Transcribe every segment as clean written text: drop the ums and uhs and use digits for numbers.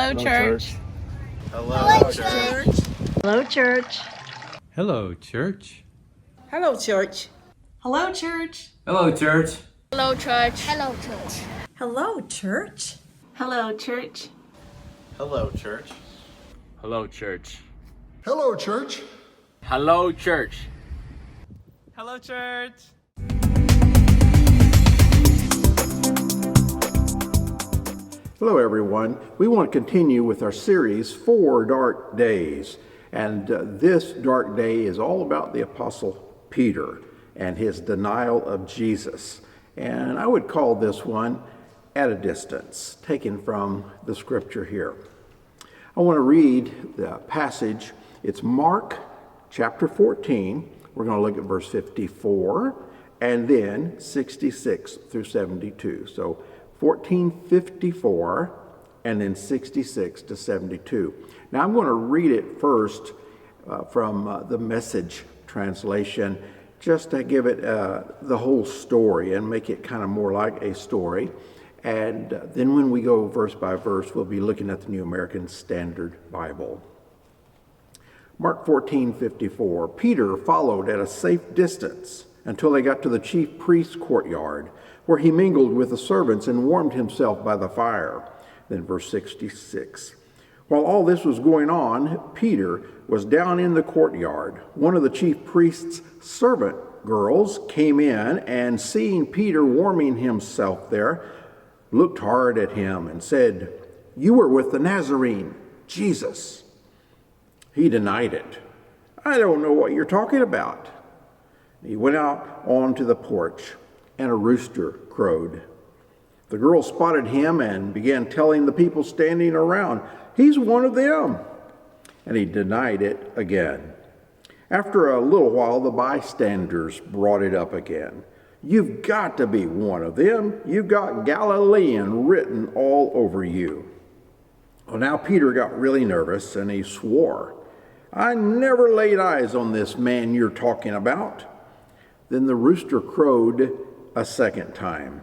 Hello, church. Hello, church. Hello, church. Hello, church. Hello, church. Hello, church. Hello, church. Hello, church. Hello, church. Hello, church. Hello, church. Hello, church. Hello, church. Hello, church. Hello, church. Hello, church. Hello, everyone. We want to continue with our series, 4 Dark Days. And this dark day is all about the Apostle Peter and his denial of Jesus. And I would call this one At a Distance, taken from the scripture here. I want to read the passage. It's Mark chapter 14. We're going to look at verse 54 and then 66 through 72. So 14:54 and then 66 to 72. Now I'm going to read it first from the Message translation, just to give it the whole story and make it kind of more like a story. And then when we go verse by verse, we'll be looking at the New American Standard Bible. Mark 14:54. Peter followed at a safe distance until they got to the chief priest's courtyard, where he mingled with the servants and warmed himself by the fire. Then verse 66. While all this was going on, Peter was down in the courtyard. One of the chief priest's servant girls came in and, seeing Peter warming himself there, looked hard at him and said, "You were with the Nazarene, Jesus." He denied it. "I don't know what you're talking about." He went out onto the porch, and a rooster crowed. The girl spotted him and began telling the people standing around, "He's one of them." And he denied it again. After a little while, the bystanders brought it up again. "You've got to be one of them. You've got Galilean written all over you." Well, now Peter got really nervous and he swore, "I never laid eyes on this man you're talking about." Then the rooster crowed a second time.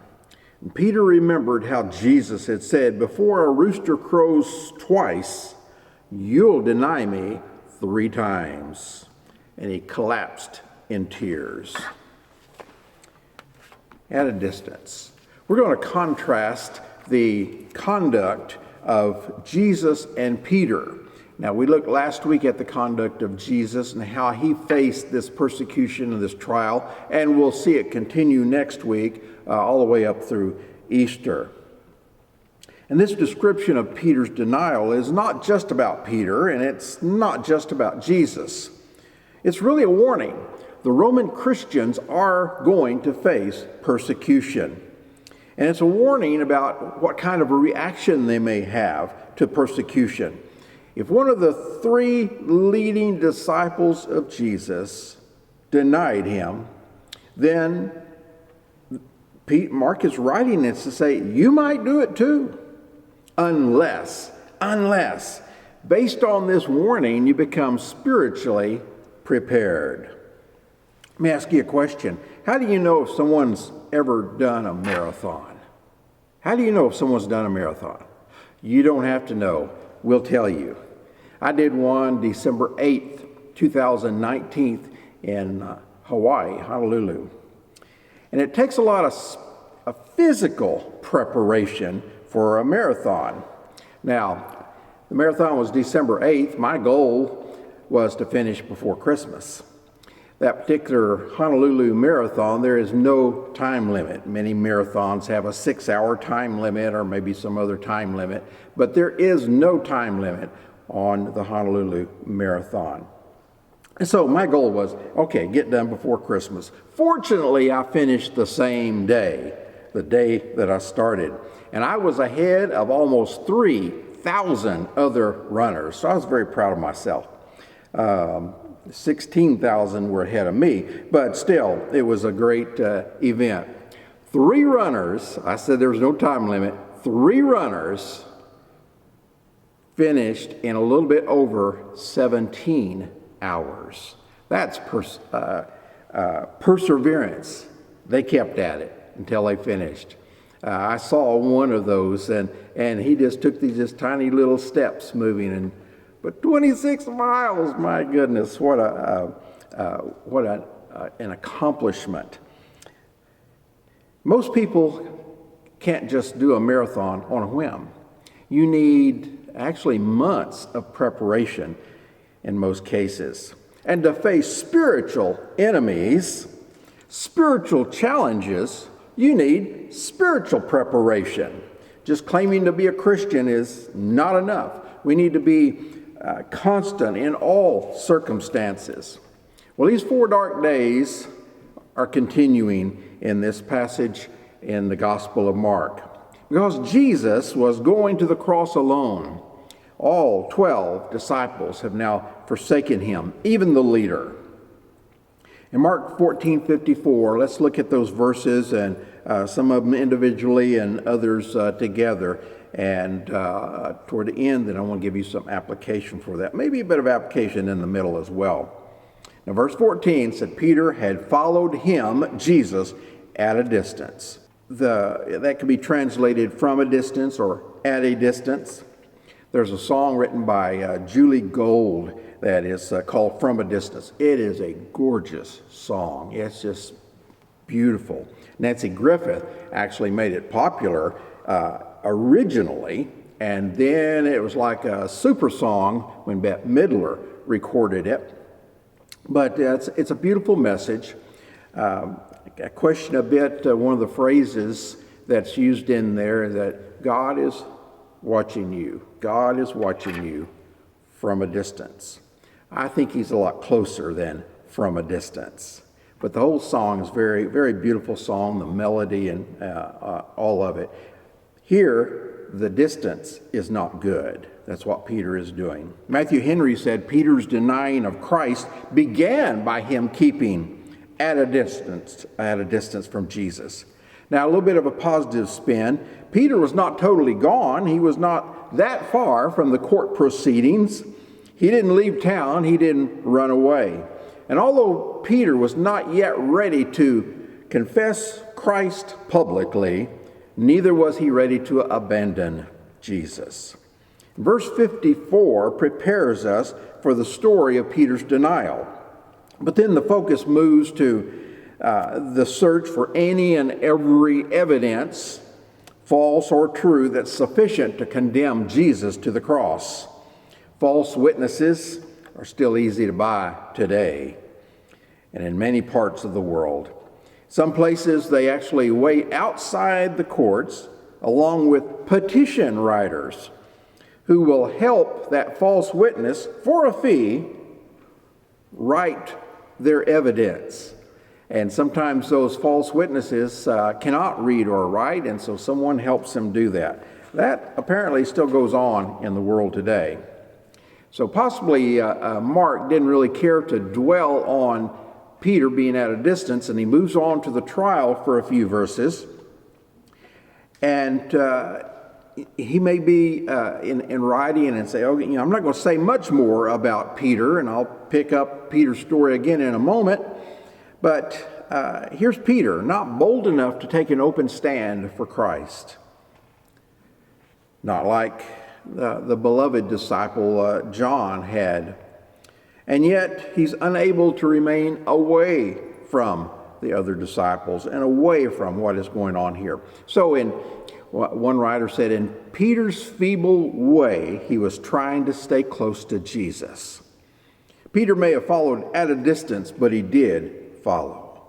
And Peter remembered how Jesus had said, "Before a rooster crows twice, you'll deny me 3 times." And he collapsed in tears. At a distance. We're going to contrast the conduct of Jesus and Peter. Now, we looked last week at the conduct of Jesus and how he faced this persecution and this trial, and we'll see it continue next week all the way up through Easter. And this description of Peter's denial is not just about Peter, and it's not just about Jesus. It's really a warning. The Roman Christians are going to face persecution. And it's a warning about what kind of a reaction they may have to persecution. If one of the 3 leading disciples of Jesus denied him, then Mark is writing this to say, you might do it too. Unless, based on this warning, you become spiritually prepared. Let me ask you a question. How do you know if someone's ever done a marathon? How do you know if someone's done a marathon? You don't have to know. We'll tell you. I did one December 8th, 2019 in Hawaii, Honolulu. And it takes a lot of physical preparation for a marathon. Now, the marathon was December 8th. My goal was to finish before Christmas. That particular Honolulu marathon, there is no time limit. Many marathons have a 6-hour time limit or maybe some other time limit, but there is no time limit on the Honolulu marathon. And so my goal was, okay, get done before Christmas. Fortunately, I finished the same day, the day that I started. And I was ahead of almost 3,000 other runners, so I was very proud of myself. 16,000 were ahead of me, but still, it was a great event. 3 runners, I said there was no time limit, 3 runners finished in a little bit over 17 hours. That's perseverance. They kept at it until they finished. I saw one of those, and he just took these just tiny little steps moving, but 26 miles, my goodness, what an accomplishment. Most people can't just do a marathon on a whim. You need actually months of preparation in most cases. And to face spiritual enemies, spiritual challenges, you need spiritual preparation. Just claiming to be a Christian is not enough. We need to be constant in all circumstances. Well, these 4 dark days are continuing in this passage in the Gospel of Mark, because Jesus was going to the cross alone. All 12 disciples have now forsaken him, even the leader. In Mark 14:54, let's look at those verses, and some of them individually and others together. And toward the end, then I want to give you some application for that. Maybe a bit of application in the middle as well. Now, verse 14 said, Peter had followed him, Jesus, at a distance. That can be translated from a distance or at a distance. There's a song written by Julie Gold that is called From a Distance. It is a gorgeous song. It's just beautiful. Nancy Griffith actually made it popular originally, and then it was like a super song when Bette Midler recorded it. But it's a beautiful message. I question a bit one of the phrases that's used in there, that God is watching you. God is watching you from a distance. I think he's a lot closer than from a distance. But the whole song is very, very beautiful song, the melody and all of it. Here, the distance is not good. That's what Peter is doing. Matthew Henry said Peter's denying of Christ began by him keeping at a distance from Jesus. Now, a little bit of a positive spin. Peter was not totally gone. He was not that far from the court proceedings. He didn't leave town. He didn't run away. And although Peter was not yet ready to confess Christ publicly, neither was he ready to abandon Jesus. Verse 54 prepares us for the story of Peter's denial. But then the focus moves to the search for any and every evidence, false or true, that's sufficient to condemn Jesus to the cross. False witnesses are still easy to buy today and in many parts of the world. Some places they actually wait outside the courts along with petition writers who will help that false witness for a fee write their evidence. And sometimes those false witnesses cannot read or write, and so someone helps them do that. That apparently still goes on in the world today. So possibly Mark didn't really care to dwell on Peter being at a distance, and he moves on to the trial for a few verses. And he may be in writing and say, oh, I'm not going to say much more about Peter, and I'll pick up Peter's story again in a moment. But here's Peter, not bold enough to take an open stand for Christ. Not like the beloved disciple John had. And yet he's unable to remain away from the other disciples and away from what is going on here. So one writer said, in Peter's feeble way, he was trying to stay close to Jesus. Peter may have followed at a distance, but he did follow.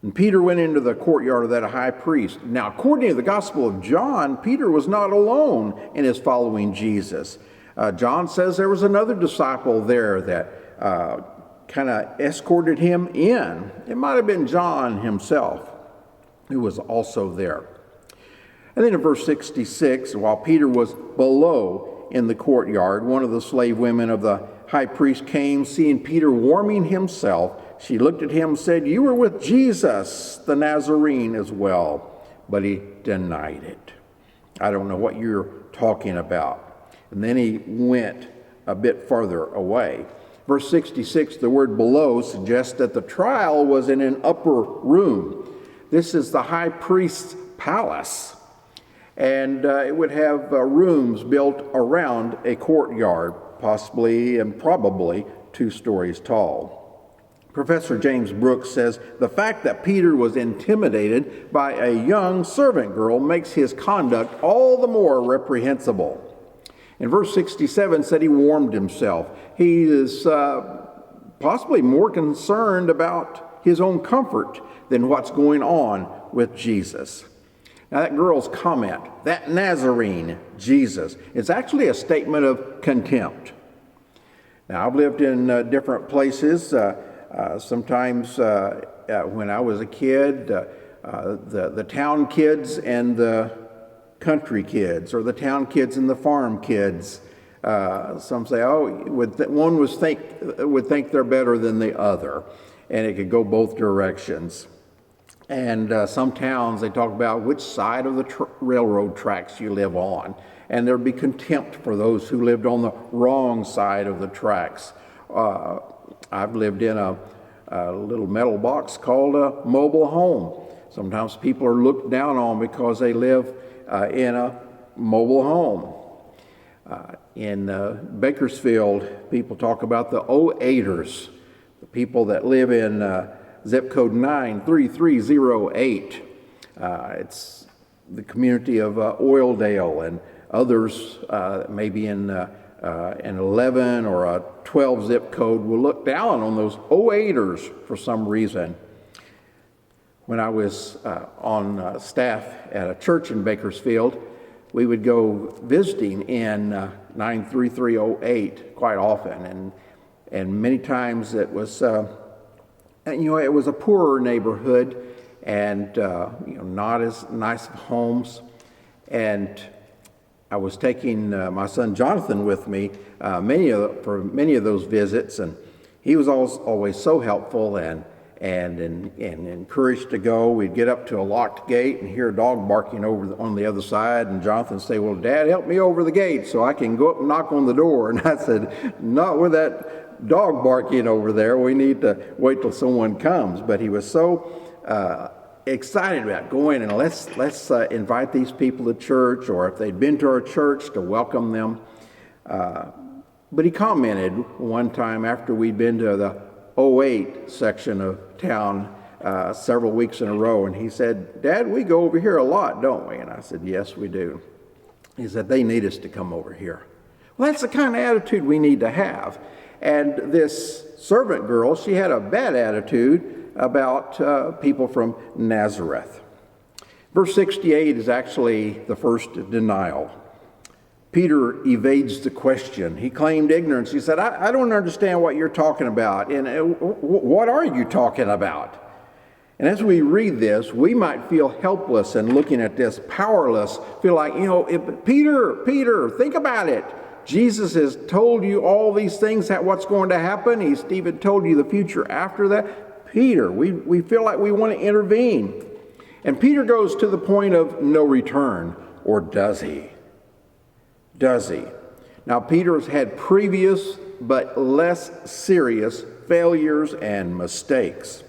And Peter went into the courtyard of that high priest. Now, according to the Gospel of John, Peter was not alone in his following Jesus. John says there was another disciple there that kind of escorted him in. It might have been John himself who was also there. And then in verse 66, while Peter was below in the courtyard, one of the slave women of the high priest came, seeing Peter warming himself. She looked at him and said, "You were with Jesus, the Nazarene, as well." But he denied it. I don't know what you're talking about. And then he went a bit farther away. Verse 66, the word below suggests that the trial was in an upper room. This is the high priest's palace. And it would have rooms built around a courtyard, possibly and probably 2 stories tall. Professor James Brooks says the fact that Peter was intimidated by a young servant girl makes his conduct all the more reprehensible. In verse 67 said he warmed himself. He is possibly more concerned about his own comfort than what's going on with Jesus. Now that girl's comment, that Nazarene, Jesus, is actually a statement of contempt. Now I've lived in different places. Sometimes when I was a kid, the town kids and the country kids, or the town kids and the farm kids, some say, one would think they're better than the other, and it could go both directions. And some towns, they talk about which side of the railroad tracks you live on, and there'd be contempt for those who lived on the wrong side of the tracks. I've lived in a little metal box called a mobile home. Sometimes people are looked down on because they live in a mobile home. In Bakersfield, people talk about the 08ers, the people that live in zip code 93308. It's the community of Oildale, and others maybe in an 11 or a 12 zip code will look down on those 08ers for some reason. When I was on staff at a church in Bakersfield, we would go visiting in 93308 quite often, and many times it was it was a poorer neighborhood, and not as nice of homes. And I was taking my son Jonathan with me for many of those visits, and he was always so helpful and encouraged to go. We'd get up to a locked gate and hear a dog barking on the other side, and Jonathan would say, "Well, Dad, help me over the gate so I can go up and knock on the door." And I said, "Not with that dog barking over there. We need to wait till someone comes." But he was so excited about going, and let's invite these people to church, or if they'd been to our church, to welcome them. But he commented one time after we'd been to the 08 section of town several weeks in a row, and he said, "Dad, we go over here a lot, don't we?" And I said, "Yes, we do." He said, "They need us to come over here." Well, that's the kind of attitude we need to have. And this servant girl, she had a bad attitude about people from Nazareth. Verse 68 is actually the first denial. Peter evades the question. He claimed ignorance. He said, I don't understand what you're talking about. And what are you talking about? And as we read this, we might feel helpless and looking at this, powerless, feel like, Peter, think about it. Jesus has told you all these things, what's going to happen. He's even told you the future after that. Peter, we feel like we want to intervene. And Peter goes to the point of no return, or does he? Does he? Now, Peter's had previous but less serious failures and mistakes.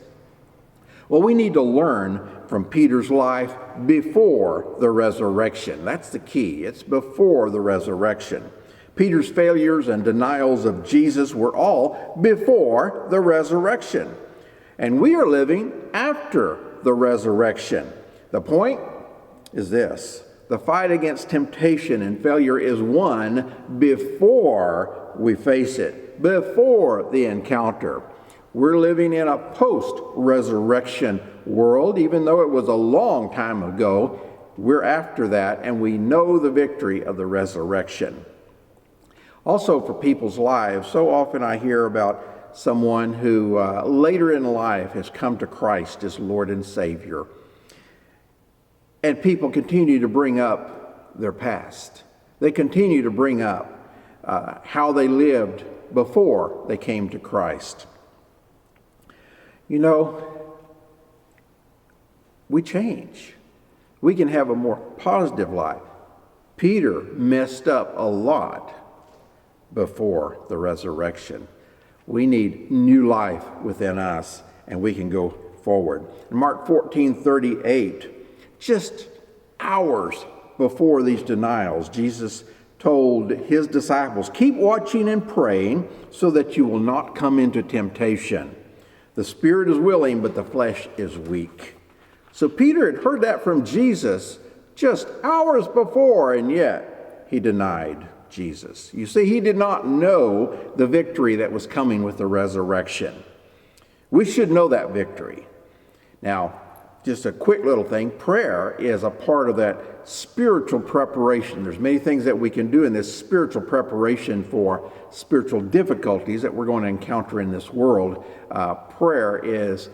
Well, we need to learn from Peter's life before the resurrection. That's the key. It's before the resurrection. Peter's failures and denials of Jesus were all before the resurrection. And we are living after the resurrection. The point is this: the fight against temptation and failure is won before we face it, before the encounter. We're living in a post-resurrection world. Even though it was a long time ago, we're after that, and we know the victory of the resurrection. Also, for people's lives, so often I hear about someone who later in life has come to Christ as Lord and Savior. And people continue to bring up their past. They continue to bring up how they lived before they came to Christ. We change. We can have a more positive life. Peter messed up a lot before the resurrection. We need new life within us, and we can go forward. In Mark 14:38, just hours before these denials, Jesus told his disciples, keep watching and praying so that you will not come into temptation. The spirit is willing, but the flesh is weak. So Peter had heard that from Jesus just hours before, and yet he denied Jesus. You see, he did not know the victory that was coming with the resurrection. We should know that victory. Now, just a quick little thing, prayer is a part of that spiritual preparation. There's many things that we can do in this spiritual preparation for spiritual difficulties that we're going to encounter in this world. Prayer is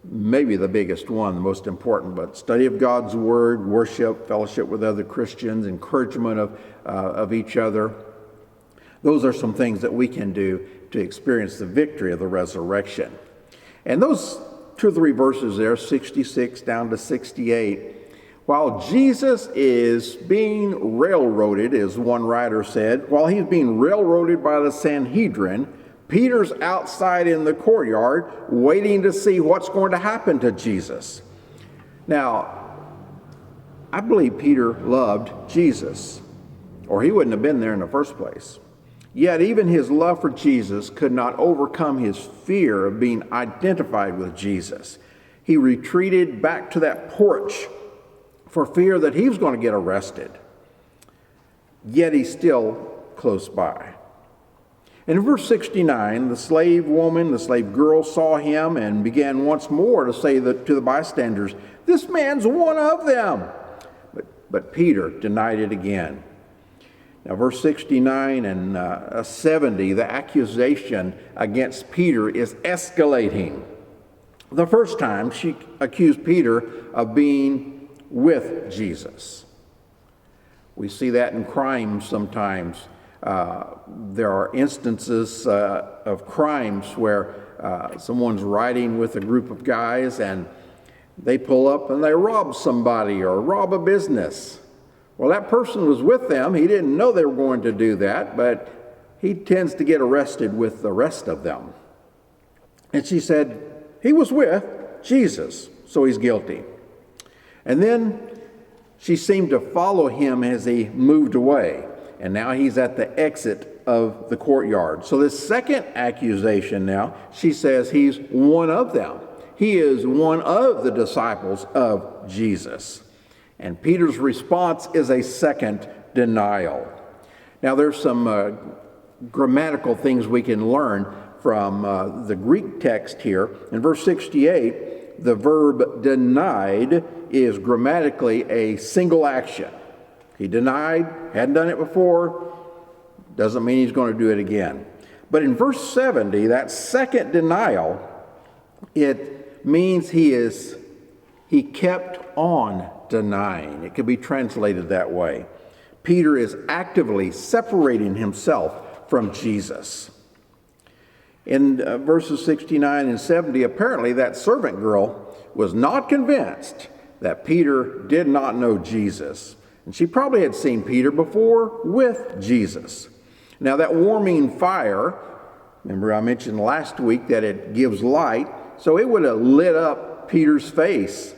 maybe the biggest one, the most important, but study of God's Word, worship, fellowship with other Christians, encouragement of each other. Those are some things that we can do to experience the victory of the resurrection. And those 2 or 3 verses there, 66 down to 68, while Jesus is being railroaded, as one writer said, while he's being railroaded by the Sanhedrin, Peter's outside in the courtyard waiting to see what's going to happen to Jesus. Now, I believe Peter loved Jesus, or he wouldn't have been there in the first place. Yet even his love for Jesus could not overcome his fear of being identified with Jesus. He retreated back to that porch for fear that he was going to get arrested. Yet he's still close by. In verse 69, the slave woman, the slave girl saw him and began once more to say to the bystanders, "This man's one of them." But Peter denied it again. Now, verse 69 and 70, the accusation against Peter is escalating. The first time, she accused Peter of being with Jesus. We see that in crime sometimes. There are instances of crimes where someone's riding with a group of guys and they pull up and they rob somebody or rob a business. Well, that person was with them. He didn't know they were going to do that, but he tends to get arrested with the rest of them. And she said, he was with Jesus, so he's guilty. And then she seemed to follow him as he moved away. And now he's at the exit of the courtyard. So this second accusation now, she says he's one of them. He is one of the disciples of Jesus. And Peter's response is a second denial. Now there's some grammatical things we can learn from the Greek text here. In verse 68, the verb denied is grammatically a single action. He denied, hadn't done it before, doesn't mean he's going to do it again. But in verse 70, that second denial, it means he kept on denying. It could be translated that way. Peter is actively separating himself from Jesus. In verses 69 and 70, apparently that servant girl was not convinced that Peter did not know Jesus. And she probably had seen Peter before with Jesus. Now that warming fire, remember I mentioned last week that it gives light, so it would have lit up Peter's face.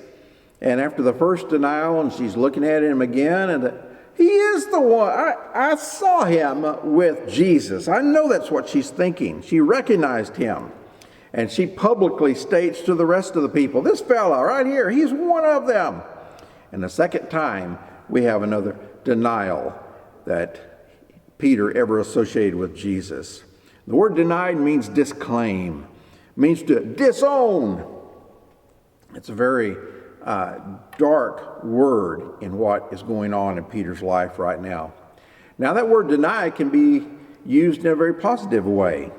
And after the first denial, and she's looking at him again, and he is the one. I saw him with Jesus. I know that's what she's thinking. She recognized him. And she publicly states to the rest of the people, this fella right here, he's one of them. And the second time, we have another denial that Peter ever associated with Jesus. The word denied means disclaim, means to disown. It's a very dark word in what is going on in Peter's life right now. Now that word deny can be used in a very positive way.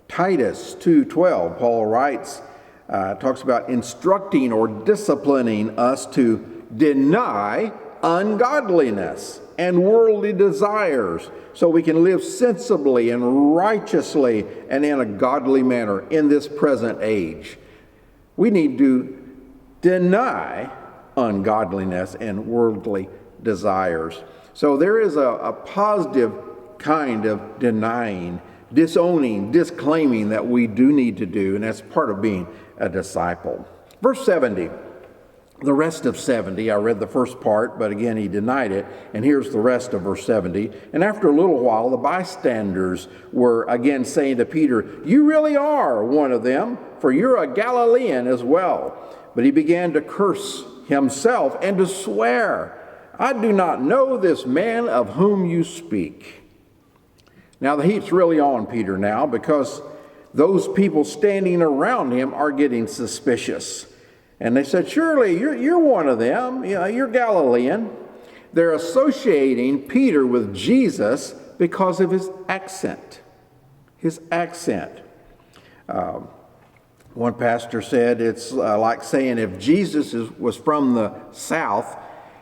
Titus 2:12, Paul writes, talks about instructing or disciplining us to deny ungodliness and worldly desires so we can live sensibly and righteously and in a godly manner in this present age. We need to deny ungodliness and worldly desires. So there is a positive kind of denying, disowning, disclaiming that we do need to do, and that's part of being a disciple. Verse 70, the rest of 70. I read the first part, but again, he denied it. And here's the rest of verse 70. And after a little while, the bystanders were again saying to Peter, "You really are one of them, for you're a Galilean as well." But he began to curse himself and to swear, "I do not know this man of whom you speak." Now the heat's really on Peter now, because those people standing around him are getting suspicious. And they said, "Surely you're one of them. You're Galilean." They're associating Peter with Jesus because of his accent. His accent. One pastor said it's like saying if Jesus was from the South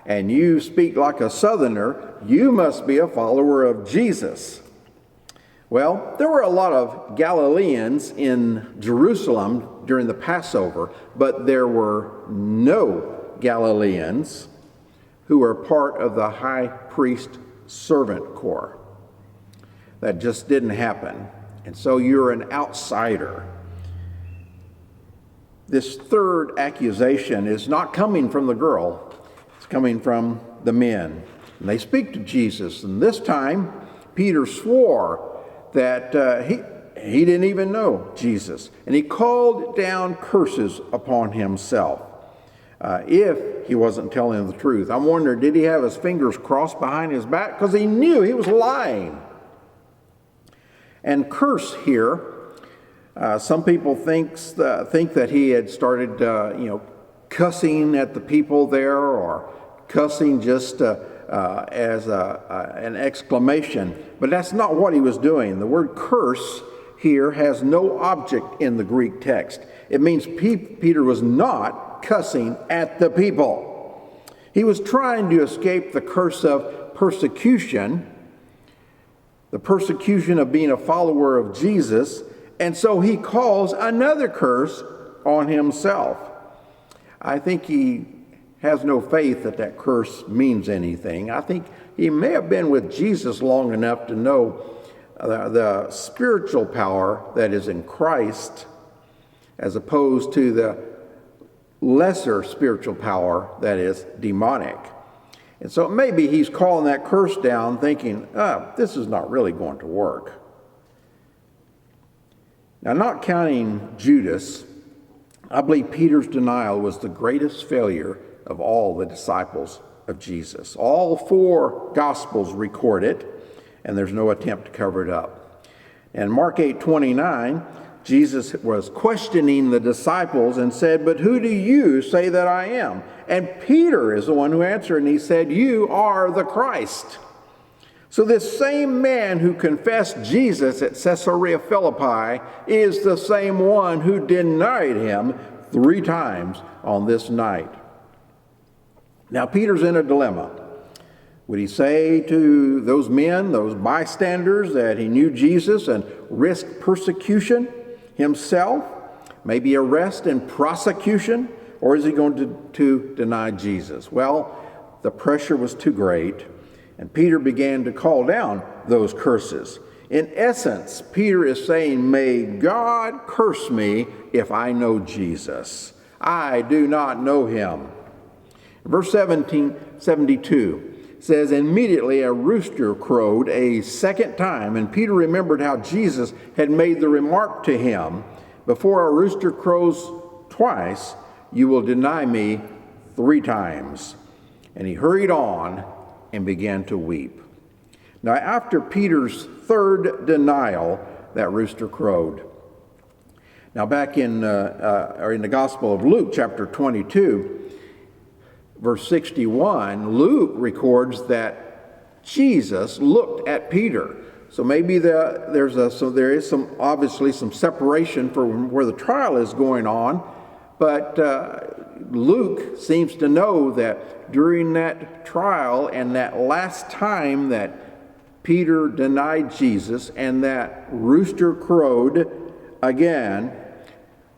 and you speak like a Southerner, you must be a follower of Jesus. Well, there were a lot of Galileans in Jerusalem during the Passover, but there were no Galileans who were part of the high priest servant corps. That just didn't happen. And so you're an outsider. This third accusation is not coming from the girl, it's coming from the men. And they speak to Jesus, and this time Peter swore that he didn't even know Jesus. And he called down curses upon himself if he wasn't telling the truth. I'm wondering, did he have his fingers crossed behind his back? Because he knew he was lying. And curse here, some people think that he had started cussing at the people there, or cussing just as an exclamation. But that's not what he was doing. The word curse here has no object in the Greek text. It means Peter was not cussing at the people. He was trying to escape the curse of persecution, the persecution of being a follower of Jesus, and so he calls another curse on himself. I think he has no faith that that curse means anything. I think he may have been with Jesus long enough to know the spiritual power that is in Christ, as opposed to the lesser spiritual power that is demonic. And so maybe he's calling that curse down thinking, this is not really going to work. Now, not counting Judas, I believe Peter's denial was the greatest failure of all the disciples of Jesus. All four Gospels record it, and there's no attempt to cover it up. And Mark 8:29, Jesus was questioning the disciples and said, "But who do you say that I am?" And Peter is the one who answered, and he said, "You are the Christ." So this same man who confessed Jesus at Caesarea Philippi is the same one who denied him 3 times on this night. Now Peter's in a dilemma. Would he say to those men, those bystanders, that he knew Jesus and risk persecution himself, maybe arrest and prosecution, or is he going to deny Jesus? Well, the pressure was too great, and Peter began to call down those curses. In essence, Peter is saying, "May God curse me if I know Jesus. I do not know him." Verse 72 says, "Immediately a rooster crowed a second time, and Peter remembered how Jesus had made the remark to him, 'Before a rooster crows twice, you will deny me 3 times.' And he hurried on and began to weep." Now, after Peter's third denial, that rooster crowed. Now, back in the Gospel of Luke, chapter 22, verse 61, Luke records that Jesus looked at Peter. So maybe there is obviously some separation from where the trial is going on, but Luke seems to know that during that trial and that last time that Peter denied Jesus and that rooster crowed again,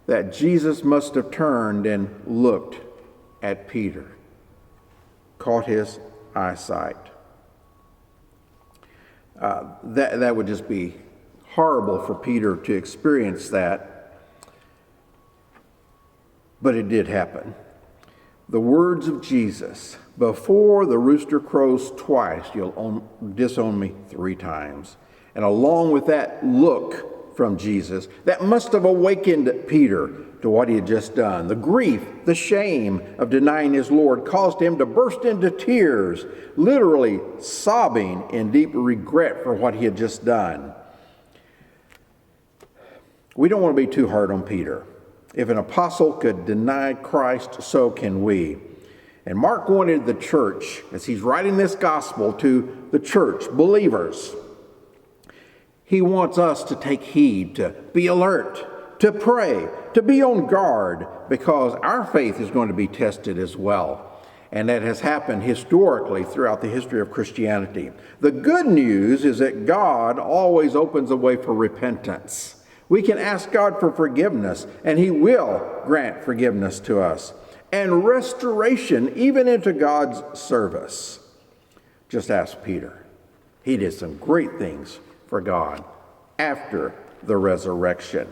that Jesus must have turned and looked at Peter, caught his eyesight. That would just be horrible for Peter to experience that, but it did happen. the words of Jesus, before the rooster crows twice, you'll disown me 3 times. And along with that look from Jesus, that must have awakened Peter to what he had just done. The grief, the shame of denying his Lord caused him to burst into tears, literally sobbing in deep regret for what he had just done. We don't want to be too hard on Peter. If an apostle could deny Christ, so can we. And Mark wanted the church, as he's writing this gospel to the church, believers, he wants us to take heed, to be alert, to pray, to be on guard, because our faith is going to be tested as well. And that has happened historically throughout the history of Christianity. The good news is that God always opens a way for repentance. We can ask God for forgiveness, and he will grant forgiveness to us, and restoration even into God's service. Just ask Peter. He did some great things for God after the resurrection.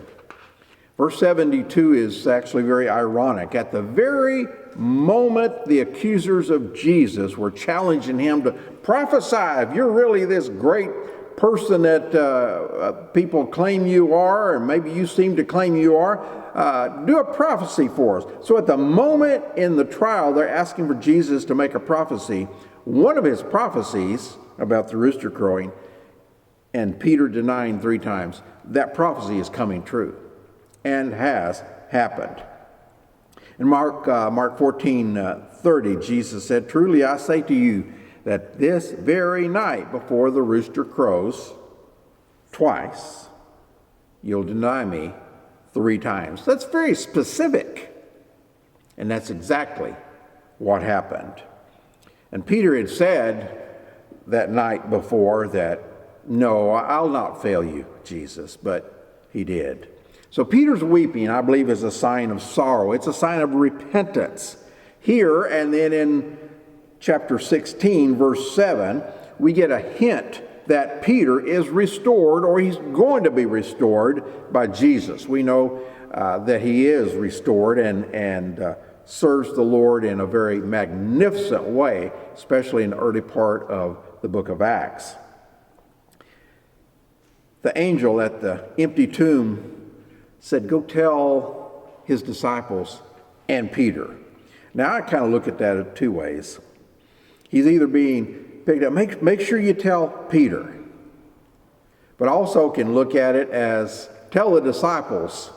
Verse 72 is actually very ironic. At the very moment the accusers of Jesus were challenging him to prophesy, if you're really this great person that people claim you are, and maybe you seem to claim you are, do a prophecy for us. So at the moment in the trial, they're asking for Jesus to make a prophecy. One of his prophecies about the rooster crowing and Peter denying 3 times, that prophecy is coming true and has happened. In Mark 14:30, Jesus said, "Truly I say to you, that this very night before the rooster crows twice, you'll deny me 3 times. That's very specific. And that's exactly what happened. And Peter had said that night before that, no, I'll not fail you, Jesus, but he did. So Peter's weeping, I believe, is a sign of sorrow. It's a sign of repentance. Here and then in chapter 16, verse 7, we get a hint that Peter is restored, or he's going to be restored by Jesus. We know that he is restored and serves the Lord in a very magnificent way, especially in the early part of the book of Acts. The angel at the empty tomb said, "Go tell his disciples and Peter." Now I kind of look at that in 2 ways. He's either being picked up, make sure you tell Peter. But I also can look at it as tell the disciples.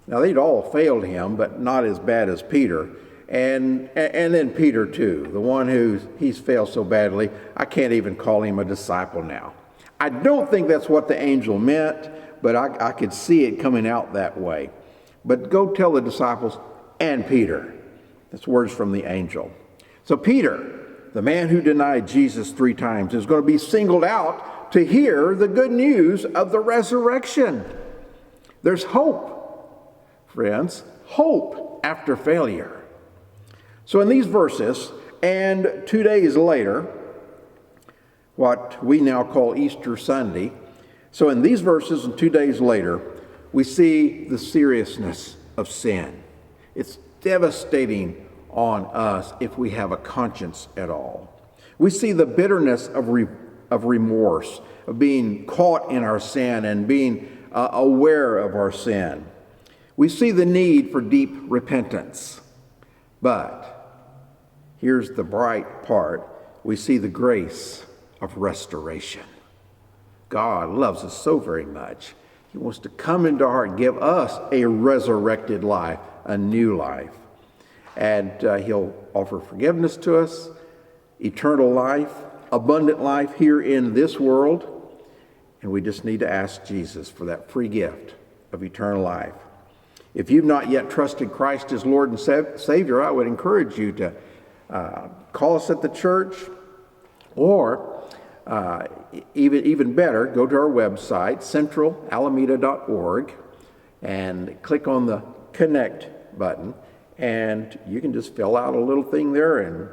Now they'd all failed him, but not as bad as Peter. And then Peter too, the one he's failed so badly, I can't even call him a disciple now. I don't think that's what the angel meant, but I could see it coming out that way. But go tell the disciples and Peter. That's words from the angel. So Peter, the man who denied Jesus 3 times, is going to be singled out to hear the good news of the resurrection. There's hope, friends, hope after failure. So in these verses, and 2 days later, what we now call Easter Sunday, so in these verses and 2 days later, we see the seriousness of sin. It's devastating on us if we have a conscience at all. We see the bitterness of remorse, of being caught in our sin and being aware of our sin. We see the need for deep repentance. But here's the bright part. We see the grace of restoration. God loves us so very much. He wants to come into our heart and give us a resurrected life, a new life. And he'll offer forgiveness to us, eternal life, abundant life here in this world. And we just need to ask Jesus for that free gift of eternal life. If you've not yet trusted Christ as Lord and Savior, I would encourage you to call us at the church, or even better, go to our website, centralalameda.org, and click on the Connect button. And you can just fill out a little thing there and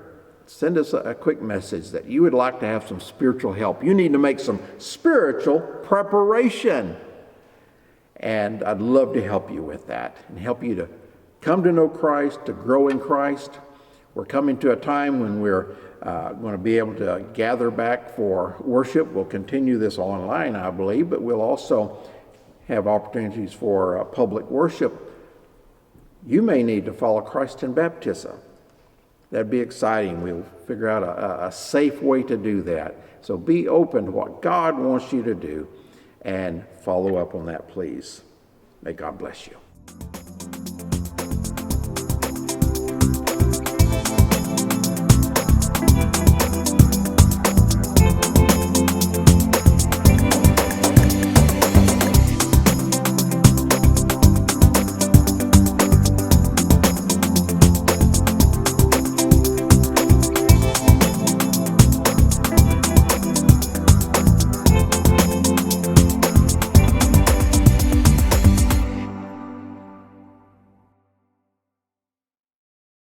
send us a quick message that you would like to have some spiritual help. You need to make some spiritual preparation. And I'd love to help you with that and help you to come to know Christ, to grow in Christ. We're coming to a time when we're going to be able to gather back for worship. We'll continue this online, I believe, but we'll also have opportunities for public worship. You may need to follow Christ in baptism. That'd be exciting. We'll figure out a safe way to do that. So be open to what God wants you to do and follow up on that, please. May God bless you.